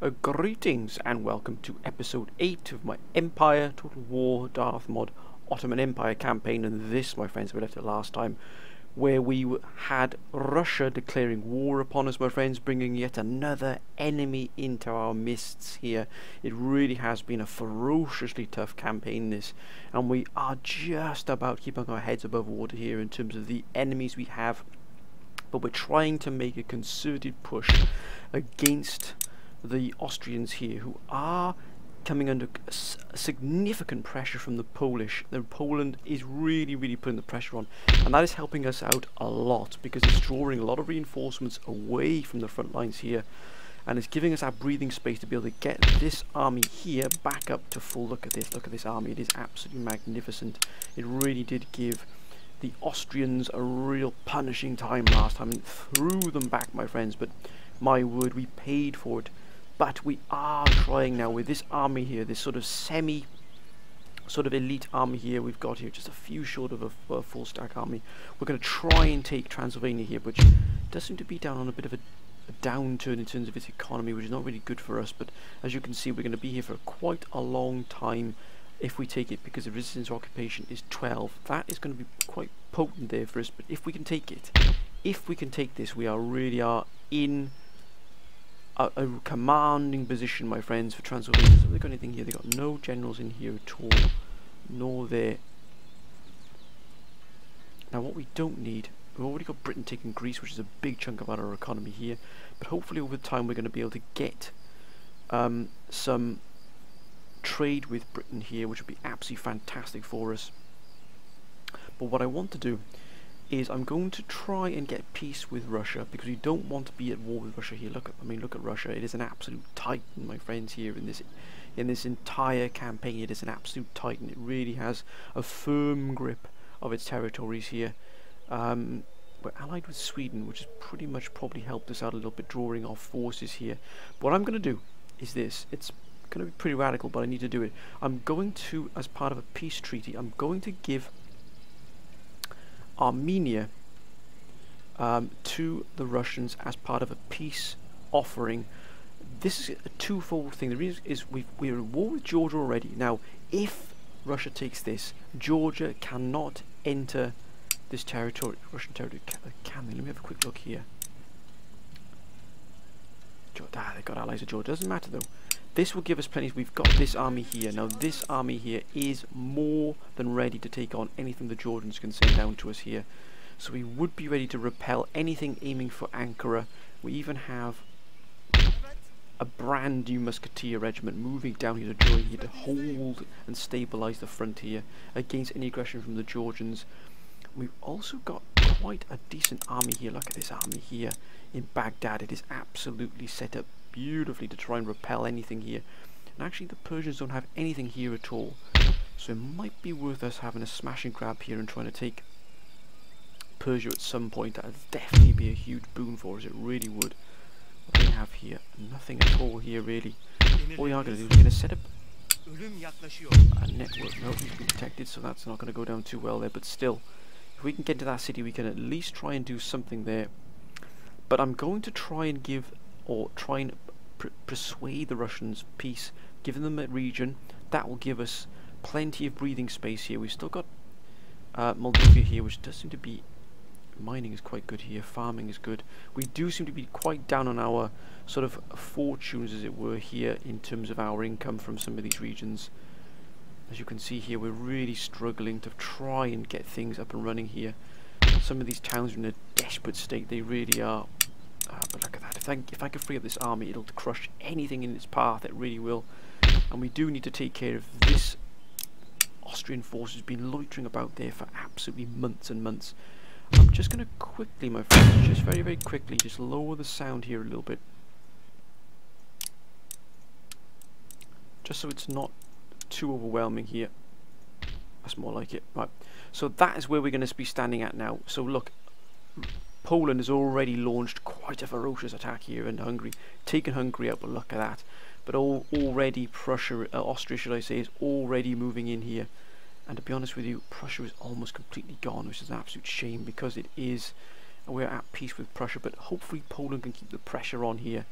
Greetings and welcome to episode 8 of my Empire Total War Darth mod Ottoman Empire campaign, and this, my friends, we left it last time where we had Russia declaring war upon us, my friends, bringing yet another enemy into our midst here. It really has been a ferociously tough campaign, this, and we are just about keeping our heads above water here in terms of the enemies we have, but we're trying to make a concerted push against the Austrians here, who are coming under significant pressure from the Polish. Poland is really putting the pressure on, and that is helping us out a lot because it's drawing a lot of reinforcements away from the front lines here, and it's giving us that breathing space to be able to get this army here back up to full. Look at this army. It is absolutely magnificent. It really did give the Austrians a real punishing time last time and threw them back, my friends, but my word, we paid for it. But we are trying now with this army here, this sort of elite army here we've got here, just a few short of a full stack army. We're going to try and take Transylvania here, which does seem to be down on a bit of a downturn in terms of its economy, which is not really good for us. But as you can see, we're going to be here for quite a long time if we take it, because the resistance to occupation is 12. That is going to be quite potent there for us. But if we can take it, if we can take this, we really are in a commanding position, my friends, for Transylvania. So have they got anything here? They've got no generals in here at all, nor there. Now what we don't need, we've already got Britain taking Greece, which is a big chunk of our economy here, but hopefully over time we're going to be able to get some trade with Britain here, which would be absolutely fantastic for us. But what I want to do is I'm going to try and get peace with Russia, because we don't want to be at war with Russia here. Look at Russia. It is an absolute titan, my friends, here in this entire campaign. It is an absolute titan. It really has a firm grip of its territories here. We're allied with Sweden, which has pretty much probably helped us out a little bit, drawing our forces here. What I'm going to do is this. It's going to be pretty radical, but I need to do it. I'm going to, as part of a peace treaty, I'm going to give Armenia to the Russians as part of a peace offering. This is a twofold thing. The reason is we're at war with Georgia already. Now, if Russia takes this, Georgia cannot enter this territory, Russian territory. Can they? Let me have a quick look here. They've got allies of Georgia. Doesn't matter though. This will give us plenty. We've got this army here. Now this army here is more than ready to take on anything the Georgians can send down to us here. So we would be ready to repel anything aiming for Ankara. We even have a brand new musketeer regiment moving down here to join here to hold and stabilize the front here against any aggression from the Georgians. We've also got quite a decent army here. Look at this army here in Baghdad. It is absolutely set up beautifully to try and repel anything here, and actually the Persians don't have anything here at all, so it might be worth us having a smash and grab here and trying to take Persia at some point. That would definitely be a huge boon for us. It really would. What do we have here? Nothing at all here really. All we are going to do is we're going to set up a network. No, he's been detected, so that's not going to go down too well there, but still, if we can get to that city we can at least try and do something there. But I'm going to try and persuade the Russians peace, giving them a region that will give us plenty of breathing space here. We've still got Moldavia here, which does seem to be, mining is quite good here, farming is good. We do seem to be quite down on our sort of fortunes, as it were, here in terms of our income from some of these regions. As you can see here, we're really struggling to try and get things up and running here. Some of these towns are in a desperate state, they really are. But look at that. If I could free up this army, it'll crush anything in its path. It really will. And we do need to take care of this Austrian force who's been loitering about there for absolutely months and months. I'm just going to quickly, my friends, just very quickly, just lower the sound here a little bit, just so it's not too overwhelming here. That's more like it. Right. So that is where we're going to be standing at now. So look, Poland has already launched quite a ferocious attack here in Hungary, taken Hungary out, but look at that. But already Prussia, Austria should I say, is already moving in here. And to be honest with you, Prussia is almost completely gone, which is an absolute shame, because it is and we're at peace with Prussia, but hopefully Poland can keep the pressure on here,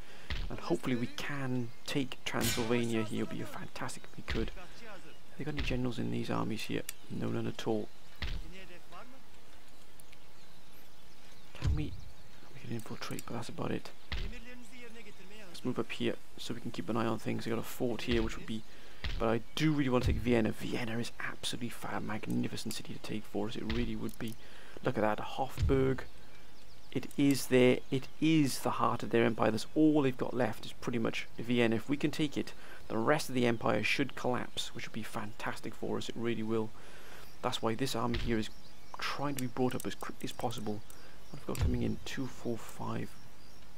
and hopefully we can take Transylvania here. It would be fantastic if we could. Have they got any generals in these armies here? No, none at all. Can we can infiltrate, but that's about it. Let's move up here so we can keep an eye on things. I got a fort here, which would be, but I do really want to take Vienna. Vienna is absolutely magnificent city to take for us. It really would be. Look at that, Hofburg. It is there. It is the heart of their empire. That's all they've got left is pretty much Vienna. If we can take it, the rest of the empire should collapse, which would be fantastic for us. It really will. That's why this army here is trying to be brought up as quickly as possible. What have we got coming in? 2, 4, 5,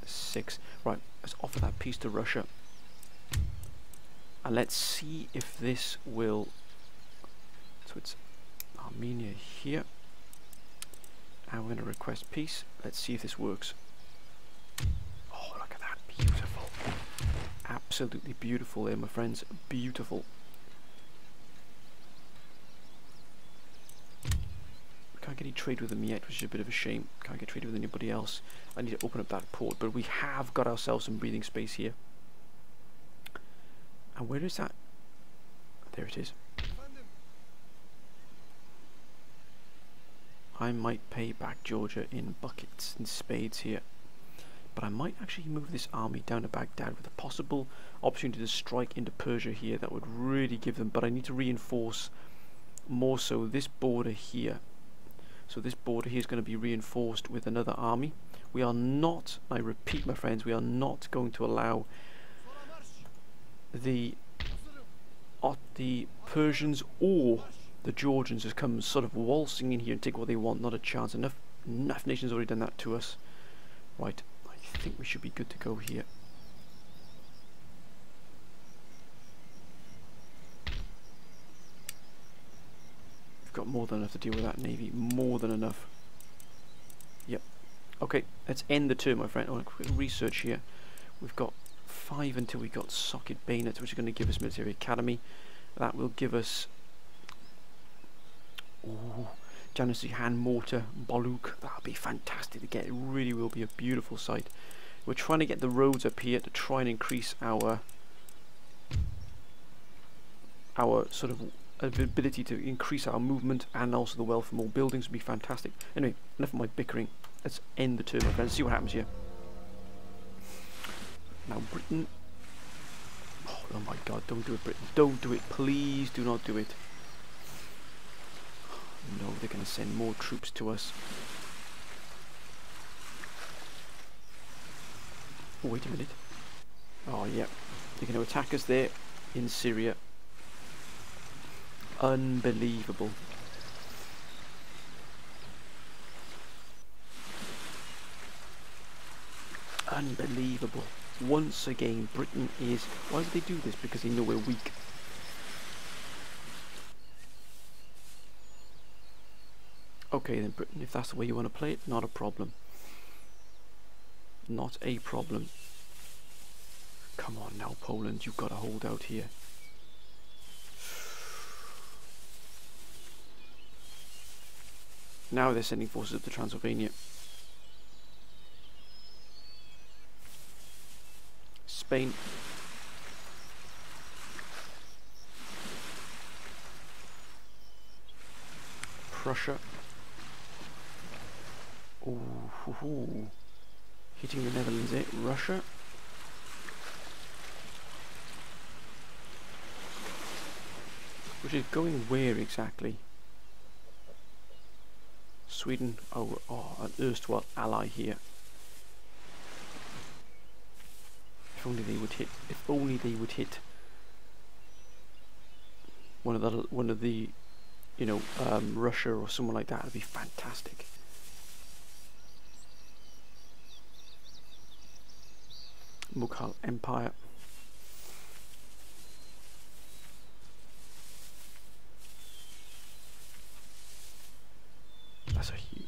6. Right, let's offer that peace to Russia. And let's see if this will... So it's Armenia here. And we're going to request peace. Let's see if this works. Oh, look at that. Beautiful. Absolutely beautiful there, my friends. Beautiful. Can't get any trade with them yet, which is a bit of a shame. Can't get trade with anybody else. I need to open up that port, but we have got ourselves some breathing space here. And where is that? There it is. I might pay back Georgia in buckets and spades here, but I might actually move this army down to Baghdad with a possible opportunity to strike into Persia here. That would really give them, but I need to reinforce more so this border here. So this border here is going to be reinforced with another army. We are not, I repeat my friends, we are not going to allow the Persians or the Georgians to come sort of waltzing in here and take what they want. Not a chance. Enough nations already done that to us. Right, I think we should be good to go here. Got more than enough to deal with that navy. More than enough. Yep. Okay, let's end the turn, my friend. Oh, a quick research here. We've got 5 until we got socket bayonets, which are going to give us military academy. That will give us Janissary hand mortar, Boluk. That'll be fantastic to get. It really will be a beautiful sight. We're trying to get the roads up here to try and increase our sort of ability to increase our movement, and also the wealth from all buildings would be fantastic. Anyway, enough of my bickering. Let's end the turn, my friends. See what happens here. Now Britain. Oh my God! Don't do it, Britain. Don't do it. Please do not do it. No, they're going to send more troops to us. Oh, wait a minute. Oh yeah, they're going to attack us there in Syria. Unbelievable. Unbelievable. Once again, Britain is... Why would they do this? Because they know we're weak. Okay then, Britain, if that's the way you want to play it, not a problem. Not a problem. Come on now, Poland, you've got to hold out here. Now they're sending forces up to Transylvania. Spain. Prussia. Ooh, hitting the Netherlands there. Russia. Which is going where exactly? Sweden, oh, an erstwhile ally here. If only they would hit. If only they would hit one of the, you know, Russia or someone like that. Would be fantastic. Mughal Empire. That's a huge...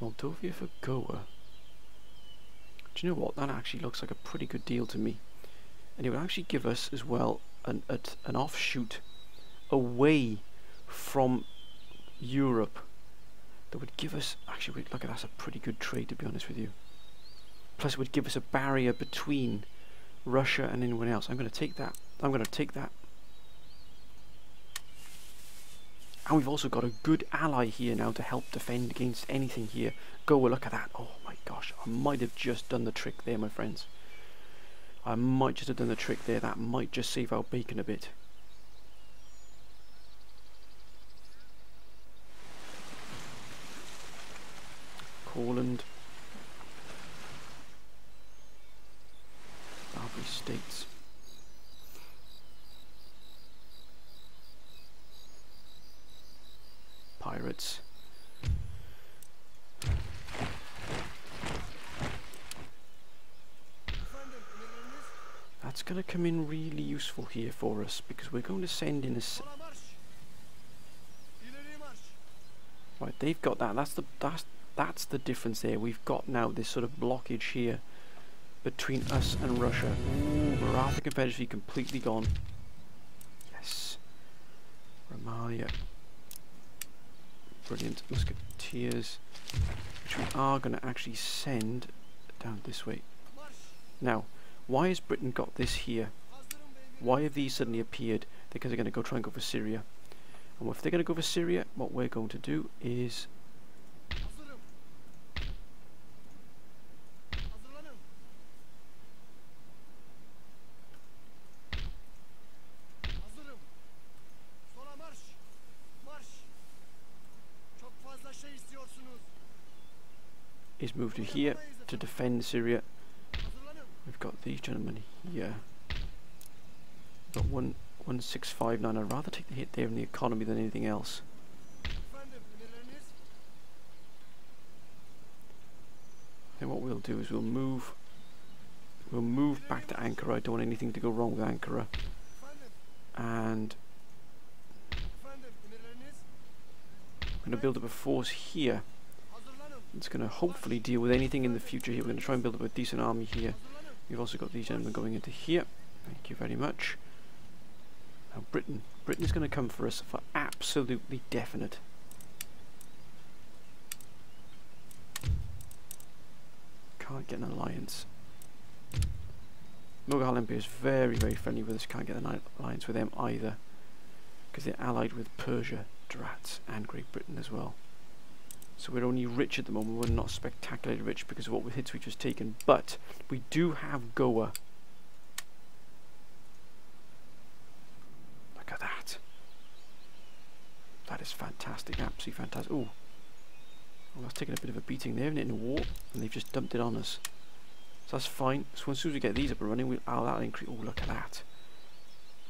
Moldova for Goa. Do you know what? That actually looks like a pretty good deal to me. And it would actually give us as well an offshoot away from Europe that would give us, actually look at that's a pretty good trade, to be honest with you. Plus it would give us a barrier between Russia and anyone else. I'm going to take that. I'm going to take that. And we've also got a good ally here now to help defend against anything here. Go, look at that. Oh my gosh, I might have just done the trick there, my friends. I might just have done the trick there. That might just save our bacon a bit. Poland, Barbary States. Pirates. That's going to come in really useful here for us, because we're going to send in a... Right, they've got that. That's the difference there. We've got now this sort of blockage here between us and Russia. Ooh, Maratha Confederacy completely gone. Yes. Romalia. Brilliant. Musketeers, which we are going to actually send down this way. Now, why has Britain got this here? Why have these suddenly appeared? Because they're going to go try and go for Syria. And if they're going to go for Syria, what we're going to do is... is move to here to defend Syria. We've got these gentlemen here. We've got 1659. I'd rather take the hit there in the economy than anything else. Then what we'll do is we'll move back to Ankara. I don't want anything to go wrong with Ankara. And I'm going to build up a force here. It's going to hopefully deal with anything in the future here. We're going to try and build up a decent army here. We've also got these gentlemen going into here. Thank you very much. Now Britain is going to come for us for absolutely definite. Can't get an alliance. Mughal Empire is very, very friendly with us. Can't get an alliance with them either, because they're allied with Persia, Drats and Great Britain as well. So we're only rich at the moment. We're not spectacularly rich because of what hits we just taken, but we do have Goa. Look at that. That is fantastic, absolutely fantastic. Oh, that's taking a bit of a beating there, isn't it, in a war? And they've just dumped it on us. So that's fine. So as soon as we get these up and running, that'll increase. Oh, look at that.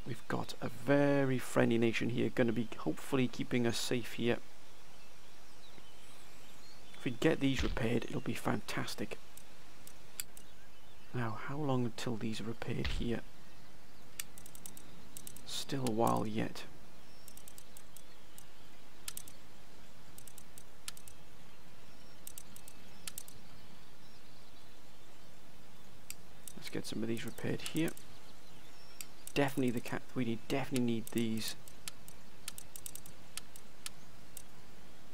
We've got a very friendly nation here, going to be hopefully keeping us safe here. If we get these repaired, it'll be fantastic. Now, how long until these are repaired here? Still a while yet. Let's get some of these repaired here. Definitely definitely need these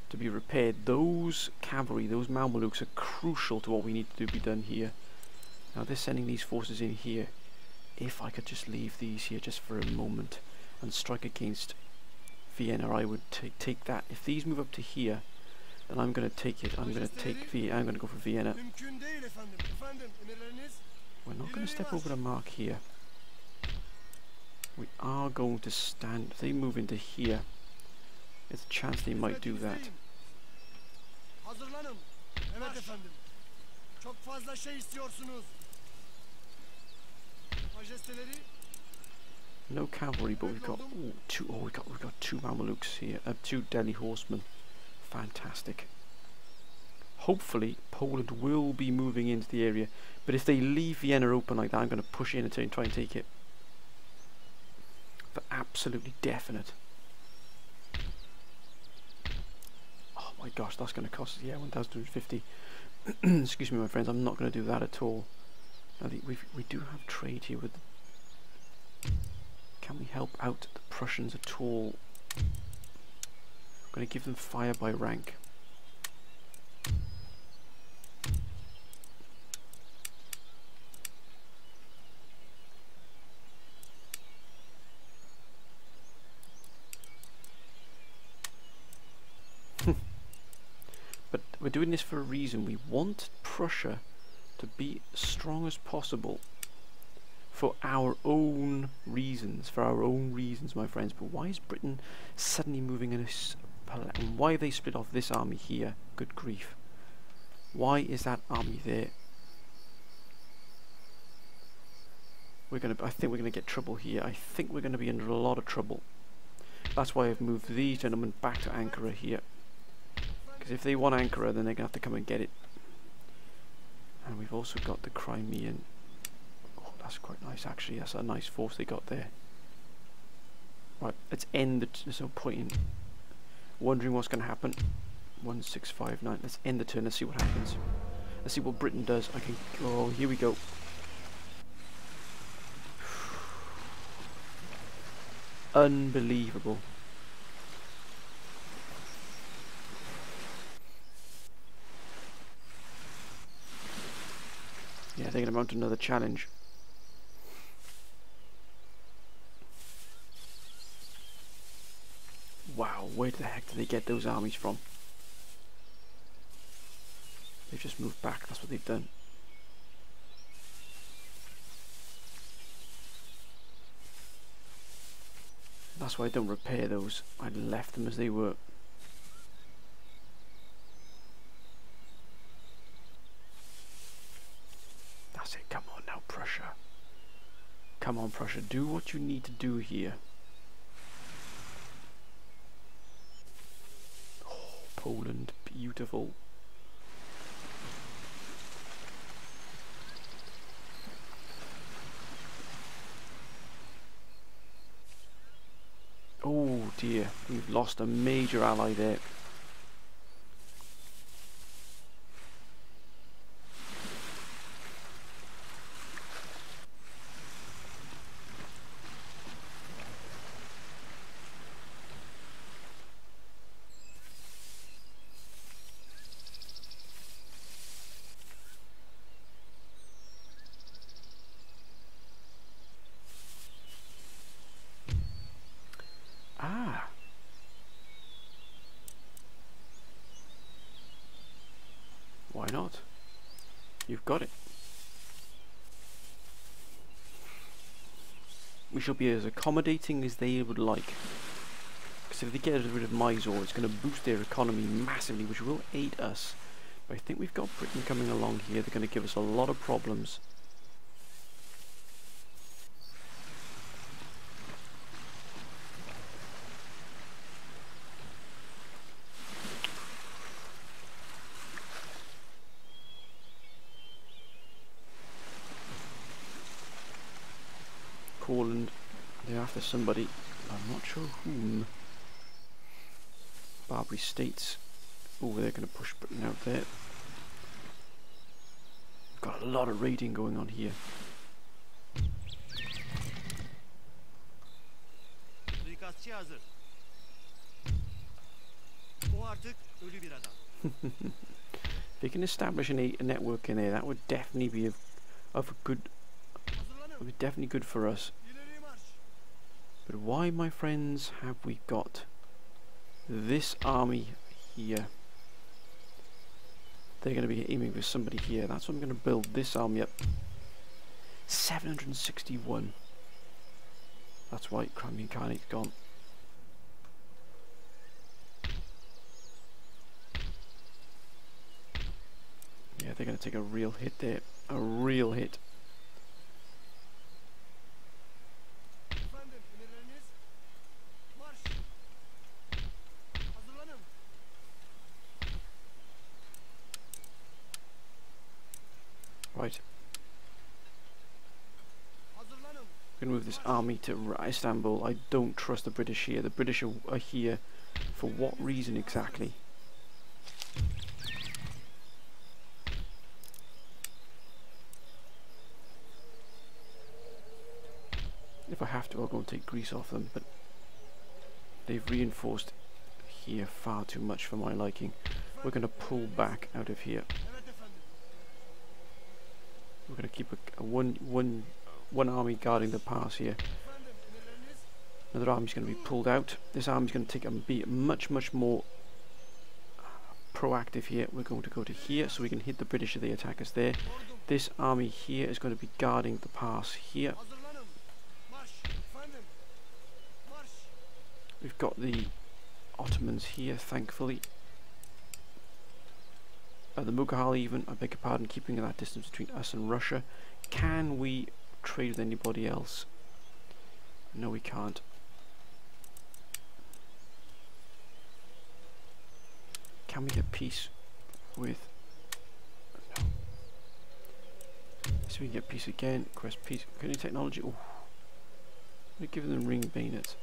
to be repaired. Those cavalry, those Mamelukes are crucial to what we need to be done here. Now they're sending these forces in here. If I could just leave these here just for a moment and strike against Vienna, I would take that. If these move up to here, then I'm going to take it. I'm going to take I'm going to go for Vienna. We're not going to step over the mark here. We are going to stand. If they move into here, there's a chance they might do that. No cavalry, but we've got two. Oh, we've got two Mamelukes here. Two Delhi horsemen. Fantastic. Hopefully, Poland will be moving into the area. But if they leave Vienna open like that, I'm going to push in and try and take it. For absolutely definite. Oh my gosh, that's going to cost us, yeah, 1,250. Excuse me, my friends, I'm not going to do that at all. I think we do have trade here with Can we help out the Prussians at all? I'm going to give them fire by rank. But we're doing this for a reason. We want Prussia to be as strong as possible for our own reasons. My friends. But why is Britain suddenly moving in a... Why have they split off this army here? Good grief. Why is that army there? I think we're gonna get trouble here. I think we're gonna be under a lot of trouble. That's why I've moved these gentlemen back to Ankara here. Because if they want Ankara, then they're going to have to come and get it. And we've also got the Crimean. Oh, that's quite nice actually. That's a nice force they got there. Right, let's end the... There's no point in wondering what's going to happen. 1659. Let's end the turn. Let's see what happens. Let's see what Britain does. I can... Oh, here we go. Unbelievable. Yeah, they're going to mount another challenge. Wow, where the heck did they get those armies from? They've just moved back, that's what they've done. That's why I don't repair those. I left them as they were. That's it, come on now, Prussia. Come on, Prussia, do what you need to do here. Oh, Poland, beautiful. Oh dear, we've lost a major ally there. Ah. Why not? You've got it. We shall be as accommodating as they would like. Because if they get rid of Mysore, it's going to boost their economy massively, which will aid us. But I think we've got Britain coming along here. They're going to give us a lot of problems. Poland, they're after somebody, I'm not sure whom. Barbary States. Oh, they're going to push Britain out there. Got a lot of raiding going on here. If they can establish a network in there, that would definitely be of a good... It would be definitely good for us. But why, my friends, have we got this army here? They're going to be aiming for somebody here. That's what I'm going to build this army up. 761. That's why Crimean Khanate's gone. Yeah, they're going to take a real hit there. A real hit. Right. I'm going to move this army to Istanbul. I don't trust the British here. The British are here for what reason exactly? If I have to, I'll go and take Greece off them, but they've reinforced here far too much for my liking. We're going to pull back out of here. We're going to keep one army guarding the pass here. Another army's going to be pulled out. This army's going to be much more proactive here. We're going to go to here so we can hit the British if they attack us there. This army here is going to be guarding the pass here. We've got the Ottomans here, thankfully. The Mughal even, I beg your pardon, keeping that distance between us and Russia. Can we trade with anybody else? No, we can't. Can we get peace with... No. So we can get peace again. Request peace. Any technology? Oh. We're giving them ring bayonets.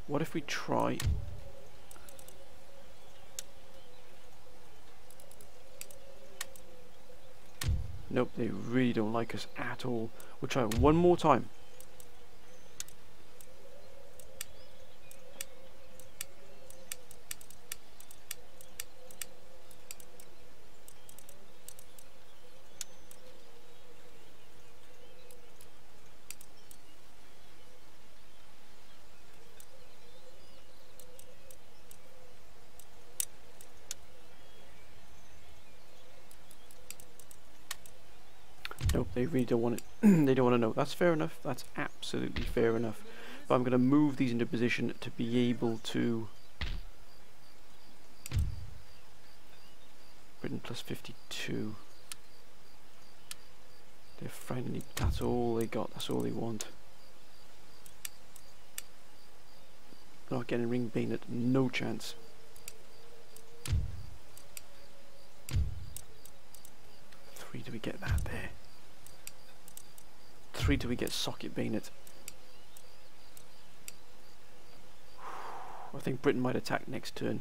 What if we try... Nope, they really don't like us at all. We'll try it one more time. Nope, they really don't want it. They don't want to know. That's fair enough. That's absolutely fair enough. But I'm going to move these into position to be able to... Britain plus 52. They're friendly. That's all they got. That's all they want. Not getting ring bayonet. No chance. 3, do we get that there? 3 till we get socket bayonet. I think Britain might attack next turn.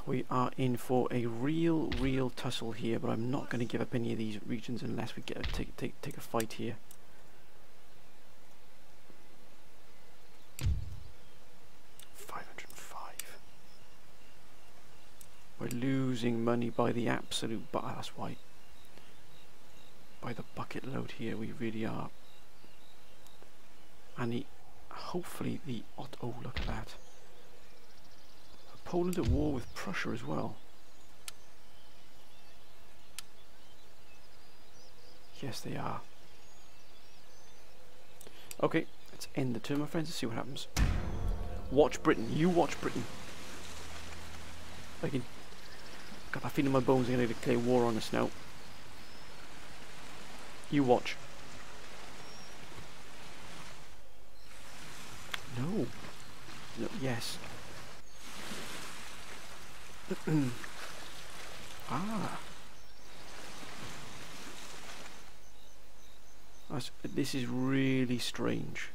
We are in for a real tussle here, but I'm not going to give up any of these regions unless we get take a fight here. We're losing money by the absolute that's why. By the bucket load here, we really are. And hopefully oh, look at that. Poland at war with Prussia as well. Yes, they are. Okay, let's end the turn, my friends, and see what happens. Watch Britain. You watch Britain. I can... Got that feeling in my bones are going to declare war on us now. You watch. No. No, yes. Ah. This is really strange.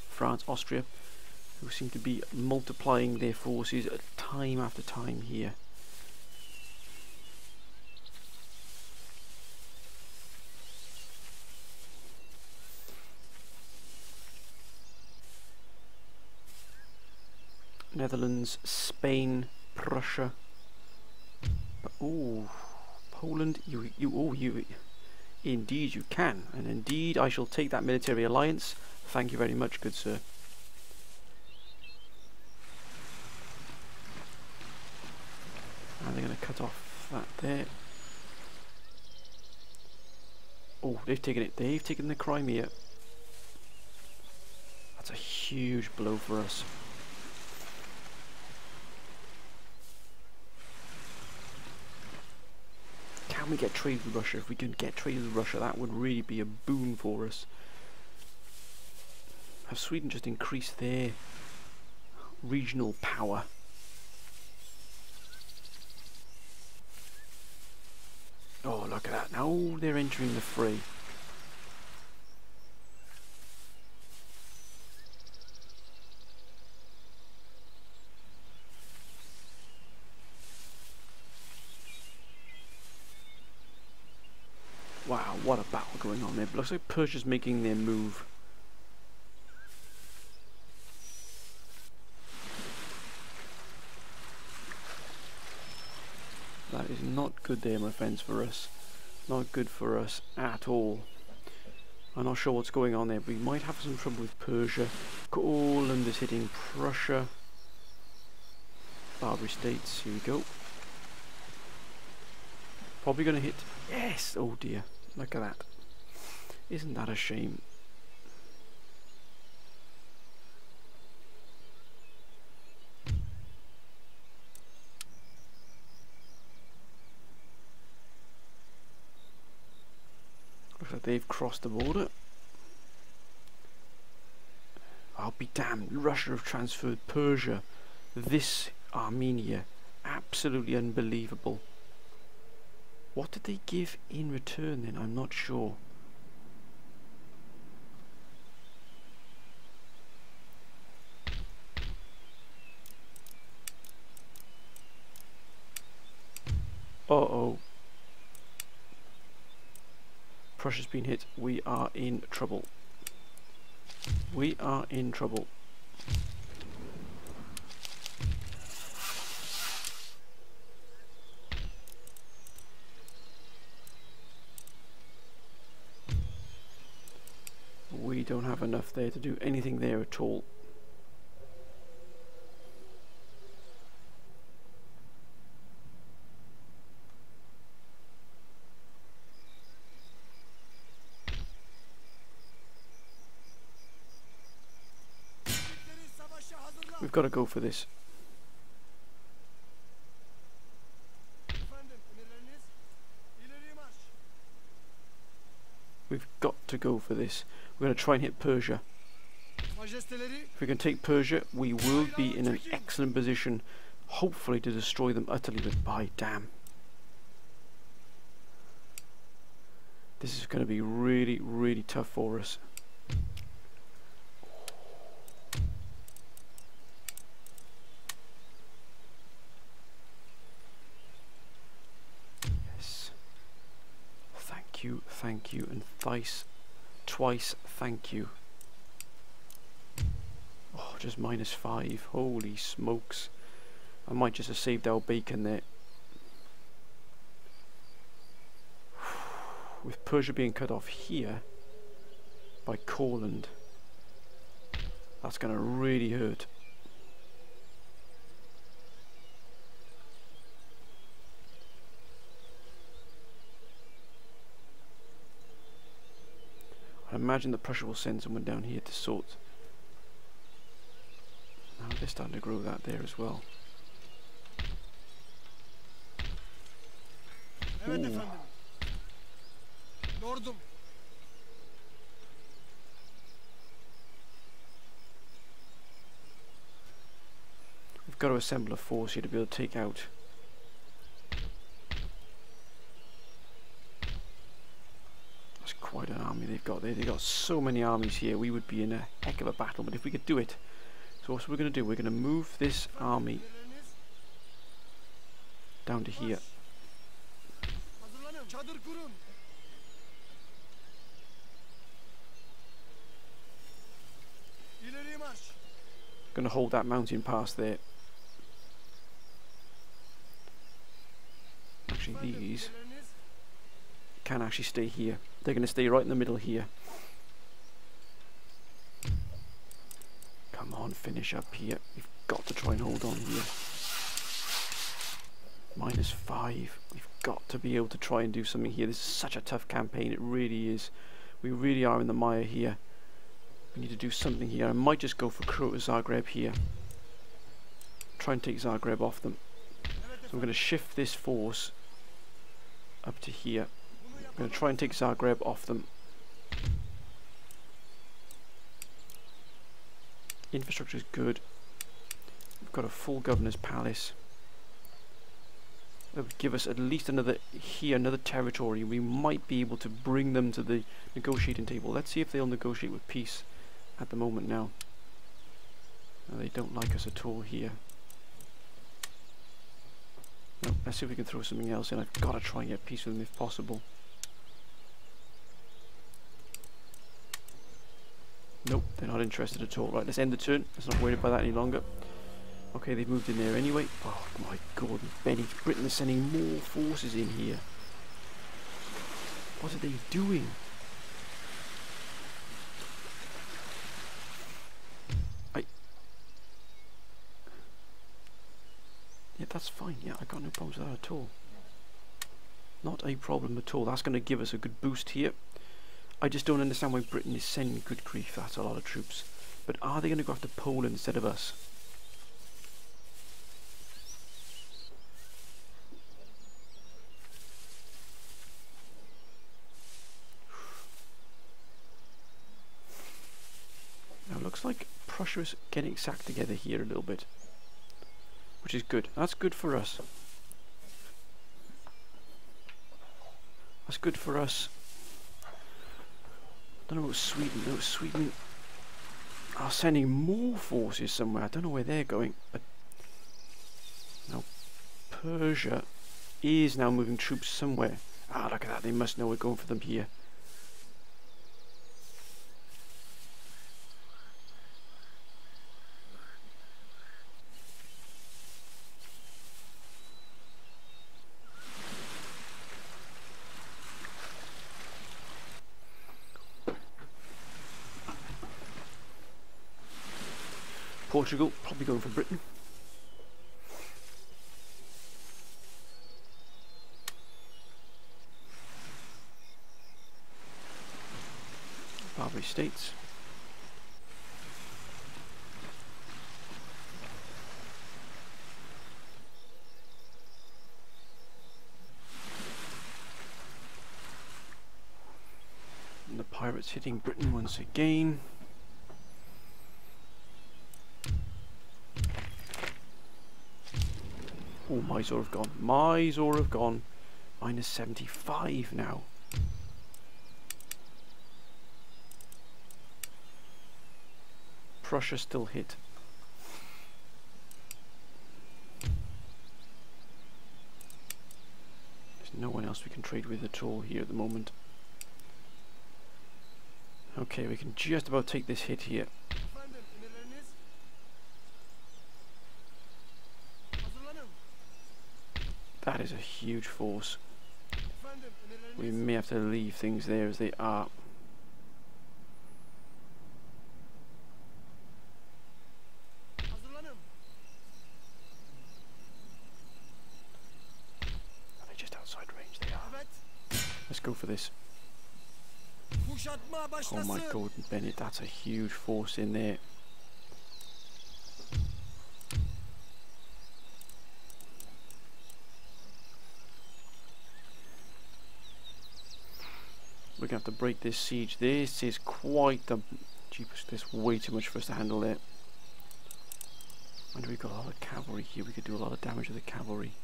France, Austria, who seem to be multiplying their forces time after time here. Netherlands, Spain, Prussia. Oh, Poland, indeed you can, and indeed I shall take that military alliance. Thank you very much, good sir. And they're going to cut off that there. Oh, they've taken it. They've taken the Crimea. That's a huge blow for us. Can we get trade with Russia? If we can get trade with Russia, that would really be a boon for us. Have Sweden just increased their regional power? Oh, look at that. Now they're entering the fray. what a battle going on there. But looks like Persia's making their move. That is not good there, my friends, for us. Not good for us at all. I'm not sure what's going on there, but we might have some trouble with Persia. Poland is hitting Prussia. Barbary States, here we go. Probably going to hit... Yes! Oh dear, look at that. Isn't that a shame? Looks like they've crossed the border. I'll be damned, Russia have transferred Persia. This Armenia, absolutely unbelievable. What did they give in return then? I'm not sure. Uh-oh. Prussia's been hit. We are in trouble. We are in trouble. We don't have enough there to do anything there at all. We've got to go for this. We've got to go for this. We're going to try and hit Persia. If we can take Persia, we will be in an excellent position, hopefully to destroy them utterly, but by damn. This is going to be really, really tough for us. Thank you, and twice thank you. Oh, just -5. Holy smokes. I might just have saved our bacon there. With Persia being cut off here by Courland, that's going to really hurt. I imagine that Prussia will send someone down here to sort. Now they're starting to grow that there as well. Ooh. We've got to assemble a force here to be able to take out. That's quite an army they've got there. They've got so many armies here. We would be in a heck of a battle, but if we could do it. So what we're going to do, we're going to move this army down to here. Going to hold that mountain pass there. Actually, these can actually stay here. They're going to stay right in the middle here. Come on, finish up here. We've got to try and hold on here. -5. We've got to be able to try and do something here. This is such a tough campaign. It really is. We really are in the mire here. We need to do something here. I might just go for Zagreb here. Try and take Zagreb off them. So I'm going to shift this force up to here. I'm going to try and take Zagreb off them. Infrastructure is good. We've got a full governor's palace. That would give us at least another territory. We might be able to bring them to the negotiating table. Let's see if they'll negotiate with peace at the moment now. No, they don't like us at all here. No, let's see if we can throw something else in. I've got to try and get peace with them if possible. Nope, they're not interested at all. Right, let's end the turn. Let's not worry about that any longer. Okay, they've moved in there anyway. Oh my God, Benny, Britain is sending more forces in here. What are they doing? Yeah, that's fine. Yeah, I got no problems with that at all. Not a problem at all. That's going to give us a good boost here. I just don't understand why Britain is sending, good grief, that's a lot of troops. But are they going to go after Poland instead of us? Now it looks like Prussia's getting its act together here a little bit. Which is good. That's good for us. That's good for us. I don't know about Sweden. No, Sweden are sending more forces somewhere. I don't know where they're going. But now Persia is now moving troops somewhere. Ah, look at that. They must know we're going for them here. Portugal, probably going for Britain. Barbary States. And the pirates hitting Britain once again. Oh, Mysore have gone. Mysore have gone. Minus 75 now. Prussia still hit. There's no one else we can trade with at all here at the moment. Okay, we can just about take this hit here. That is a huge force. We may have to leave things there as they are. Are they just outside range? They are. Let's go for this. Oh my God, Bennett, that's a huge force in there. We're going to have to break this siege. This is quite the... Jeepers, there's way too much for us to handle there. And we've got a lot of cavalry here. We could do a lot of damage to the cavalry.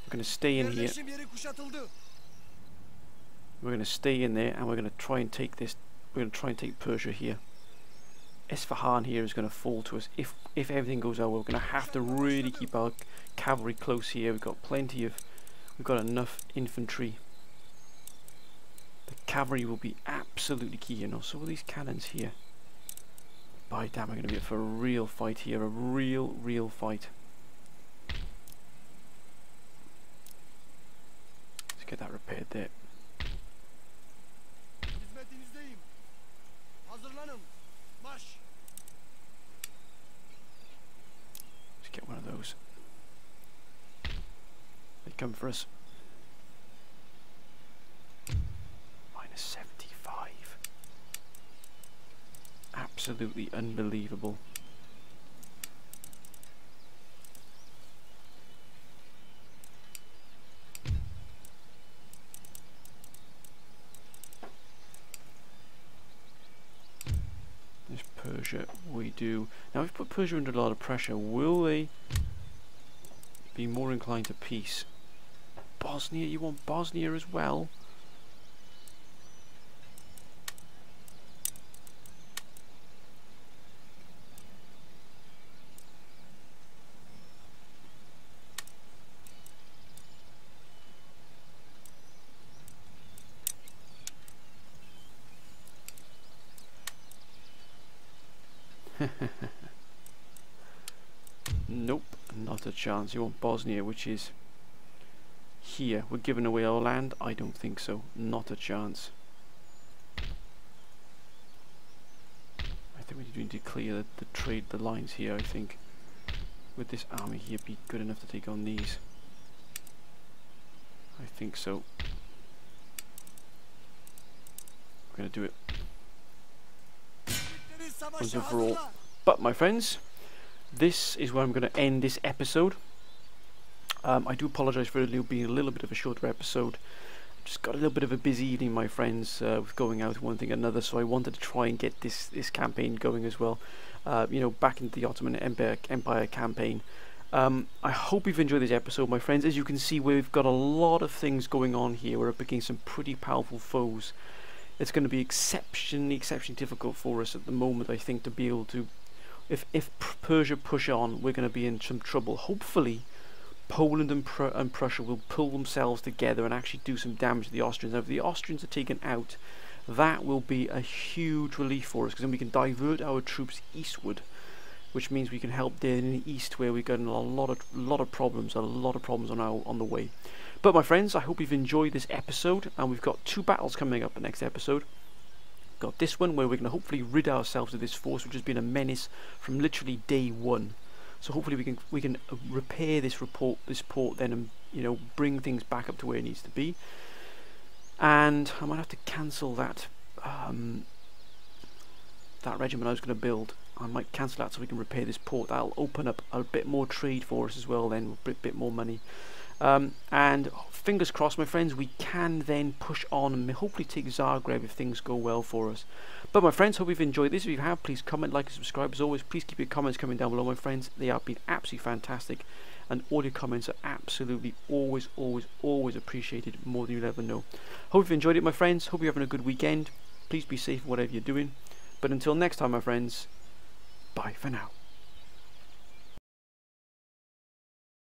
We're going to stay in here. We're going to stay in there and we're going to try and take this... We're going to try and take Persia here. Isfahan here is going to fall to us. If everything goes out, we're going to have to really keep our cavalry close here. We've got plenty of... We've got enough infantry. The cavalry will be absolutely key, you know. So will these cannons here. By damn, we're going to be up for a real fight here. A real fight. Let's get that repaired there. Let's get one of those. They come for us. Minus 75. Absolutely unbelievable. This Persia we do. Now we've put Persia under a lot of pressure. Will they be more inclined to peace? Bosnia, you want Bosnia as well? Nope, not a chance. You want Bosnia, which is here. We're giving away our land? I don't think so. Not a chance. I think we need to clear the lines here, I think. Would this army here be good enough to take on these? I think so. We're going to do it once and for all. But my friends, this is where I'm going to end this episode. I do apologise for it being a little bit of a shorter episode. Just got a little bit of a busy evening, my friends, with going out one thing and another, so I wanted to try and get this campaign going as well. You know, back into the Ottoman Empire campaign. I hope you've enjoyed this episode, my friends. As you can see, we've got a lot of things going on here. We're up against some pretty powerful foes. It's going to be exceptionally difficult for us at the moment, I think, to be able to... If Persia push on, we're going to be in some trouble. Hopefully, Poland and Prussia will pull themselves together and actually do some damage to the Austrians. Now, if the Austrians are taken out, that will be a huge relief for us, because then we can divert our troops eastward, which means we can help there in the east, where we've got a lot of problems on the way. But my friends, I hope you've enjoyed this episode, and we've got 2 battles coming up the next episode. Got this one where we're going to hopefully rid ourselves of this force, which has been a menace from literally day 1. So hopefully we can repair this port then, and you know, bring things back up to where it needs to be. And I might have to cancel that that regiment I was going to build. I might cancel that so we can repair this port. That'll open up a bit more trade for us as well then, with a bit more money. And fingers crossed, my friends, we can then push on and hopefully take Zagreb if things go well for us. But my friends, hope you've enjoyed this. If you have, please comment, like and subscribe. As always, please keep your comments coming down below, my friends. They have been absolutely fantastic, and all your comments are absolutely always appreciated, more than you'll ever know. Hope you've enjoyed it, my friends. Hope you're having a good weekend. Please be safe whatever you're doing. But until next time, my friends, bye for now.